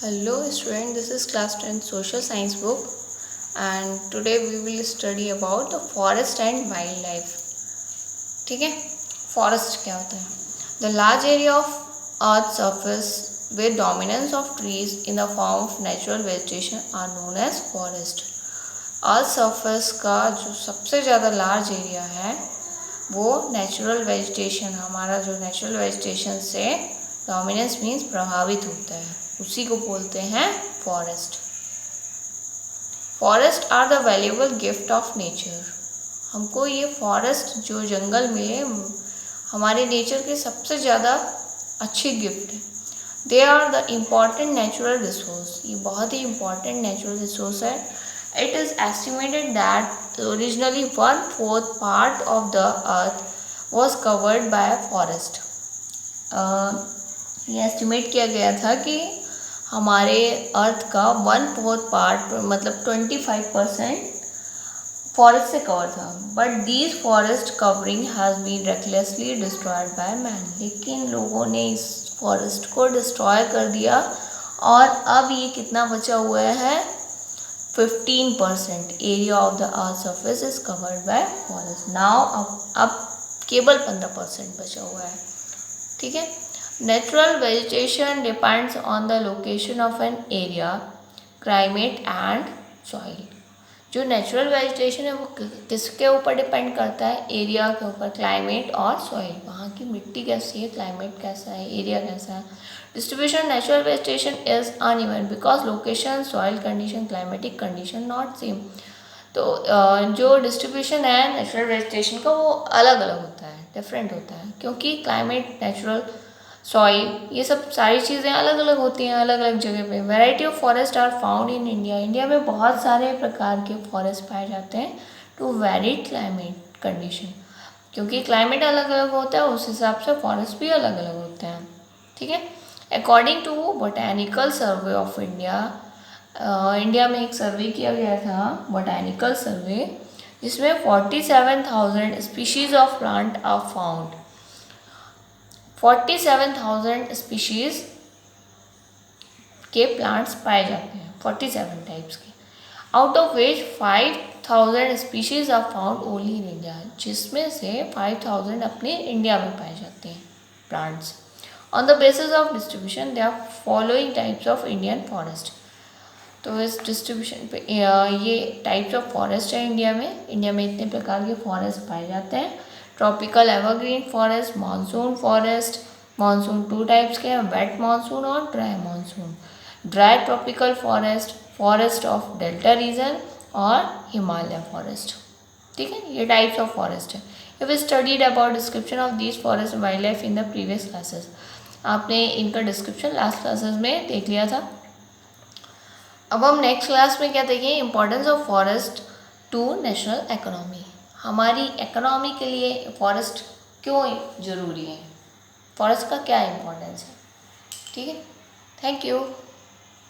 Hello student, this is class 10 social science book and today we will study about the forest and wildlife. ठीक है, forest क्या होता है? The large area of earth surface with dominance of trees in the form of natural vegetation are known as forest. Earth surface का जो सबसे ज़्यादा large area है वो नेचुरल वेजिटेशन, हमारा जो नेचुरल वेजिटेशन से डोमिनेंस मीन्स प्रभावित होता है, उसी को बोलते हैं forest. Forest are the valuable gift of nature. हमको ये फॉरेस्ट जो जंगल मिले हमारे नेचर के सबसे ज़्यादा अच्छे गिफ्ट है. They are the important natural resource. ये बहुत ही इम्पॉर्टेंट नेचुरल रिसोर्स है. It is estimated that originally 1/4 part of the earth was covered by a forest. ये एस्टिमेट किया गया था कि हमारे अर्थ का 1/4 पार्ट मतलब 25% फॉरेस्ट से कवर था. But these forest covering has been recklessly destroyed by man. लेकिन लोगों ने इस फॉरेस्ट को डिस्ट्रॉय कर दिया और अब ये कितना बचा हुआ है? 15% area of the earth surface is covered by forest. Now अब केवल 15% बचा हुआ है. ठीक है. Natural vegetation depends on the location of an area, climate and soil. जो नेचुरल वेजिटेशन है वो किसके ऊपर डिपेंड करता है? एरिया के ऊपर, क्लाइमेट और सॉइल. वहाँ की मिट्टी कैसी है, क्लाइमेट कैसा है, एरिया कैसा है. Distribution natural vegetation is uneven because location, soil condition, climatic condition not same. तो जो डिस्ट्रीब्यूशन है नेचुरल वेजिटेशन का वो अलग अलग होता है, डिफरेंट होता है, क्योंकि क्लाइमेट, नेचुरल सॉइल, ये सब सारी चीज़ें अलग अलग होती हैं अलग अलग जगह पे. Variety of forest are found in India. India में बहुत सारे प्रकार के फॉरेस्ट पाए जाते हैं टू वेरिड क्लाइमेट कंडीशन. क्योंकि क्लाइमेट अलग अलग होता है उस हिसाब से फॉरेस्ट भी अलग अलग होते हैं. ठीक है. According to botanical survey of India, India में एक सर्वे किया गया था, बोटैनिकल सर्वे, जिसमें 47,000 species of plant are found. 47,000 species के प्लांट्स पाए जाते हैं, 47 टाइप्स के. Out of which 5,000 species are found only in India. जिसमें से 5,000 अपने इंडिया में पाए जाते हैं plants. On the basis of distribution, there are following types of Indian forest. तो इस डिस्ट्रीब्यूशन पे ये टाइप्स ऑफ फॉरेस्ट है इंडिया में. इंडिया में इतने प्रकार के फॉरेस्ट पाए जाते हैं. Tropical evergreen forest, monsoon forest. Monsoon 2 types के हैं, वेट मानसून और dry monsoon. Dry tropical forest, forest of delta region और हिमालय फॉरेस्ट. ठीक है, ये टाइप्स ऑफ फॉरेस्ट है. If we studied about description of these forest wild life in the previous classes. आपने इनका डिस्क्रिप्शन लास्ट क्लासेस में देख लिया था. अब हम नेक्स्ट क्लास में क्या देखेंगे? Importance of forest to national economy. हमारी इकोनॉमी के लिए फॉरेस्ट क्यों ज़रूरी है, फॉरेस्ट का क्या इम्पोर्टेंस है. ठीक है. Thank you.